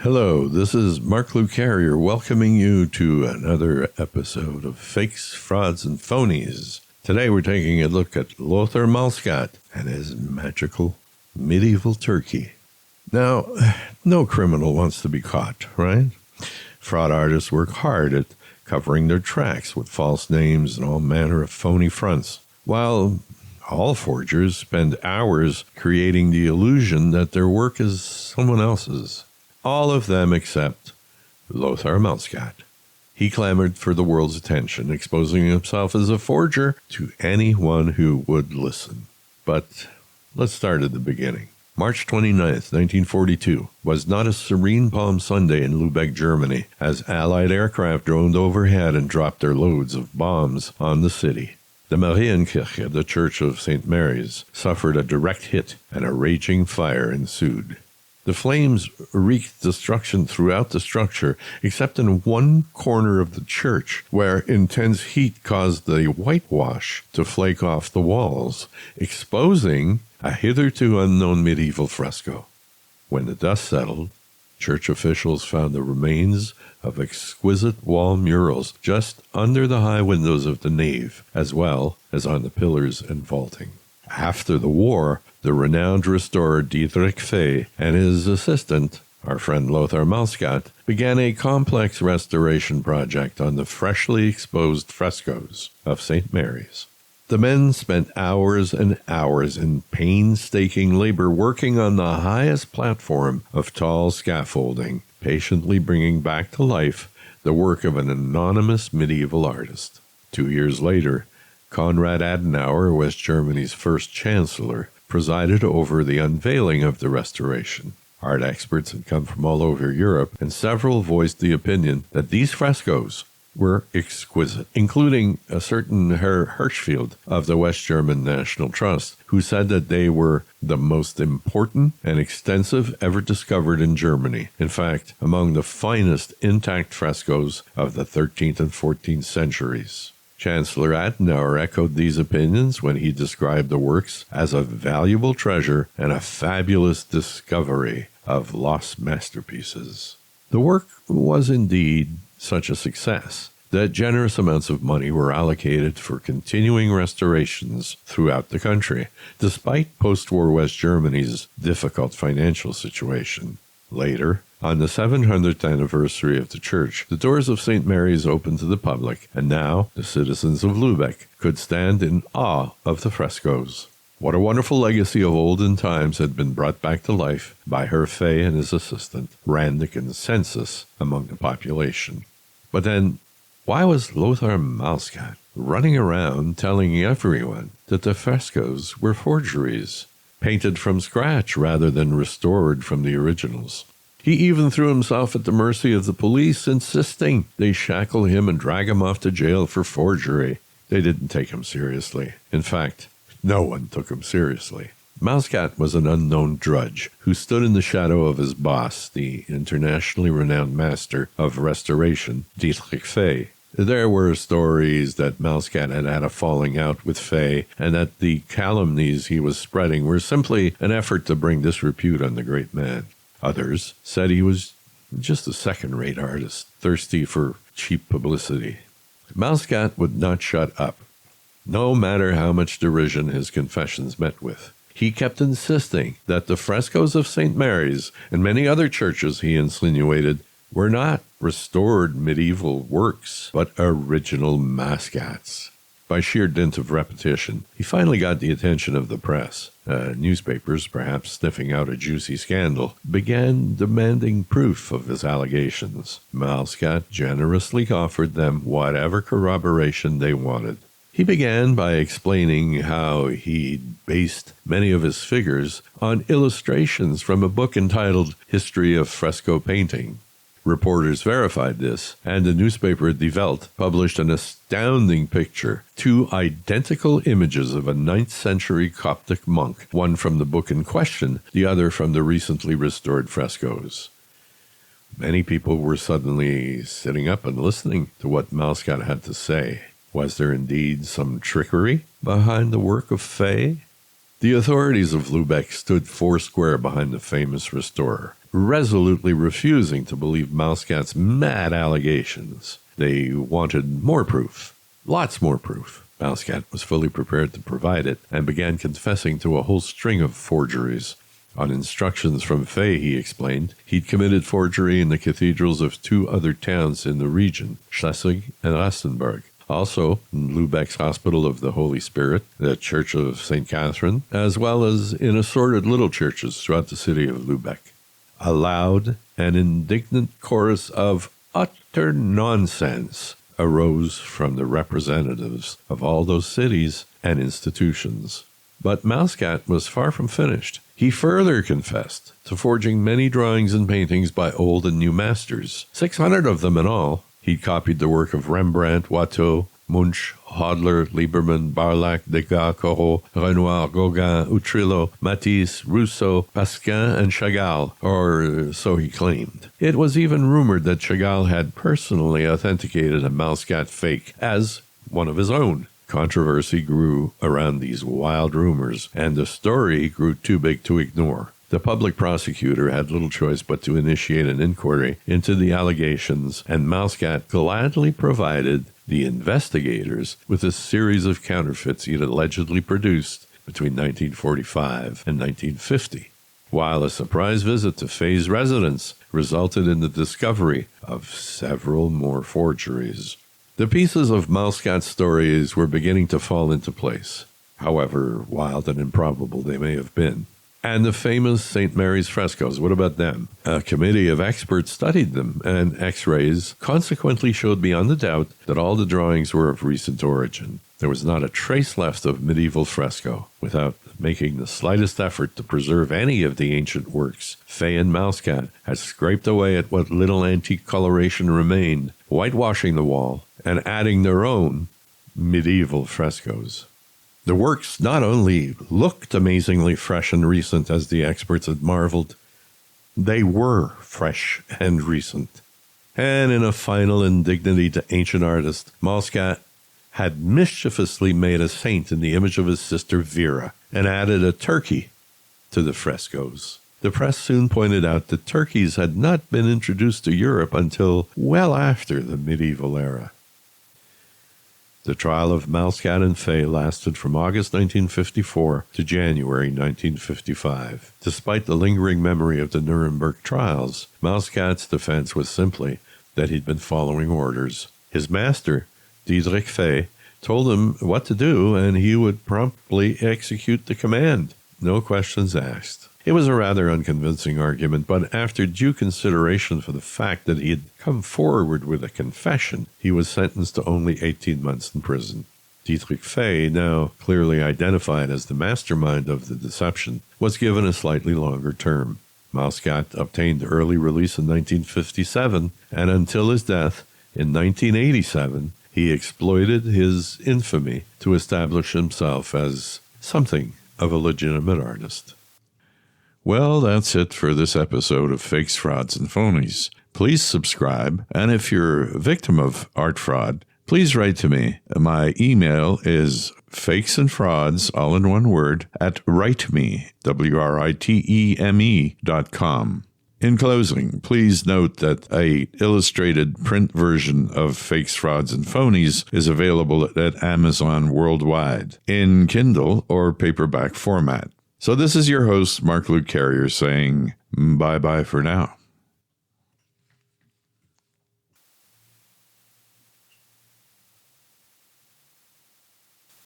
Hello, this is Mark Lou Carrier welcoming you to another episode of Fakes, Frauds, and Phonies. Today we're taking a look at Lothar Maskat and his magical medieval turkey. Now, no criminal wants to be caught, right? Fraud artists work hard at covering their tracks with false names and all manner of phony fronts, while all forgers spend hours creating the illusion that their work is someone else's. All of them except Lothar Maskat. He clamored for the world's attention, exposing himself as a forger to anyone who would listen. But let's start at the beginning. March 29th, 1942, was not a serene Palm Sunday in Lübeck, Germany, as Allied aircraft droned overhead and dropped their loads of bombs on the city. The Marienkirche, the Church of St. Mary's, suffered a direct hit and a raging fire ensued. The flames wreaked destruction throughout the structure, except in one corner of the church, where intense heat caused the whitewash to flake off the walls, exposing a hitherto unknown medieval fresco. When the dust settled, church officials found the remains of exquisite wall murals just under the high windows of the nave, as well as on the pillars and vaulting. After the war, the renowned restorer Dietrich Fay and his assistant, our friend Lothar Maskat, began a complex restoration project on the freshly exposed frescoes of St. Mary's. The men spent hours and hours in painstaking labor working on the highest platform of tall scaffolding, patiently bringing back to life the work of an anonymous medieval artist. 2 years later, Konrad Adenauer, West Germany's first chancellor, presided over the unveiling of the restoration. Art experts had come from all over Europe, and several voiced the opinion that these frescoes were exquisite, including a certain Herr Hirschfeld of the West German National Trust, who said that they were the most important and extensive ever discovered in Germany. In fact, among the finest intact frescoes of the 13th and 14th centuries. Chancellor Adenauer echoed these opinions when he described the works as a valuable treasure and a fabulous discovery of lost masterpieces. The work was indeed such a success that generous amounts of money were allocated for continuing restorations throughout the country, despite post-war West Germany's difficult financial situation. Later, on the 700th anniversary of the church, the doors of St. Mary's opened to the public, and now the citizens of Lübeck could stand in awe of the frescoes. What a wonderful legacy of olden times had been brought back to life by Herr Fay and his assistant, ran the consensus among the population. But then, why was Lothar Maskat running around telling everyone that the frescoes were forgeries, painted from scratch rather than restored from the originals? He even threw himself at the mercy of the police, insisting they shackle him and drag him off to jail for forgery. They didn't take him seriously. In fact, no one took him seriously. Maskat was an unknown drudge who stood in the shadow of his boss, the internationally renowned master of restoration, Dietrich Fay. There were stories that Maskat had had a falling out with Fay and that the calumnies he was spreading were simply an effort to bring disrepute on the great man. Others said he was just a second-rate artist, thirsty for cheap publicity. Maskat would not shut up, no matter how much derision his confessions met with. He kept insisting that the frescoes of St. Mary's and many other churches, he insinuated, were not restored medieval works, but original Maskats. By sheer dint of repetition, he finally got the attention of the press. Newspapers, perhaps sniffing out a juicy scandal, began demanding proof of his allegations. Maskat generously offered them whatever corroboration they wanted. He began by explaining how he'd based many of his figures on illustrations from a book entitled History of Fresco Painting. Reporters verified this, and the newspaper Die Welt published an astounding picture, 2 identical images of a 9th century Coptic monk, one from the book in question, the other from the recently restored frescoes. Many people were suddenly sitting up and listening to what Maskat had to say. Was there indeed some trickery behind the work of Fay? The authorities of Lubeck stood foursquare behind the famous restorer, resolutely refusing to believe Maskat's mad allegations. They wanted more proof, lots more proof. Maskat was fully prepared to provide it and began confessing to a whole string of forgeries. On instructions from Fay, he explained, he'd committed forgery in the cathedrals of two other towns in the region, Schleswig and Rastenburg. Also, in Lubeck's Hospital of the Holy Spirit, the Church of St. Catherine, as well as in assorted little churches throughout the city of Lubeck. A loud and indignant chorus of utter nonsense arose from the representatives of all those cities and institutions. But Maskat was far from finished. He further confessed to forging many drawings and paintings by old and new masters, 600 of them in all. He copied the work of Rembrandt, Watteau, Munch, Hodler, Liebermann, Barlac, Degas, Corot, Renoir, Gauguin, Utrillo, Matisse, Rousseau, Pasquin, and Chagall, or so he claimed. It was even rumored that Chagall had personally authenticated a Maskat fake as one of his own. Controversy grew around these wild rumors, and the story grew too big to ignore. The public prosecutor had little choice but to initiate an inquiry into the allegations, and Maskat gladly provided the investigators with a series of counterfeits he had allegedly produced between 1945 and 1950, while a surprise visit to Fay's residence resulted in the discovery of several more forgeries. The pieces of Maskat's stories were beginning to fall into place, however wild and improbable they may have been. And the famous St. Mary's frescoes, what about them? A committee of experts studied them, and X-rays consequently showed beyond a doubt that all the drawings were of recent origin. There was not a trace left of medieval fresco. Without making the slightest effort to preserve any of the ancient works, Fay and Maskat had scraped away at what little antique coloration remained, whitewashing the wall and adding their own medieval frescoes. The works not only looked amazingly fresh and recent, as the experts had marveled, they were fresh and recent. And in a final indignity to ancient artists, Maskat had mischievously made a saint in the image of his sister Vera and added a turkey to the frescoes. The press soon pointed out that turkeys had not been introduced to Europe until well after the medieval era. The trial of Maskat and Fay lasted from August 1954 to January 1955. Despite the lingering memory of the Nuremberg trials, Maskat's defense was simply that he'd been following orders. His master, Diedrich Fay, told him what to do, and he would promptly execute the command. No questions asked. It was a rather unconvincing argument, but after due consideration for the fact that he had come forward with a confession, he was sentenced to only 18 months in prison. Diedrich Fay, now clearly identified as the mastermind of the deception, was given a slightly longer term. Maskat obtained early release in 1957, and until his death in 1987, he exploited his infamy to establish himself as something of a legitimate artist. Well, that's it for this episode of Fakes, Frauds, and Phonies. Please subscribe, and if you're a victim of art fraud, please write to me. My email is fakesandfrauds, all in one word, at writeme, WRITEME.com. In closing, please note that a illustrated print version of Fakes, Frauds, and Phonies is available at Amazon worldwide in Kindle or paperback format. So this is your host, Mark Luke Carrier, saying bye-bye for now.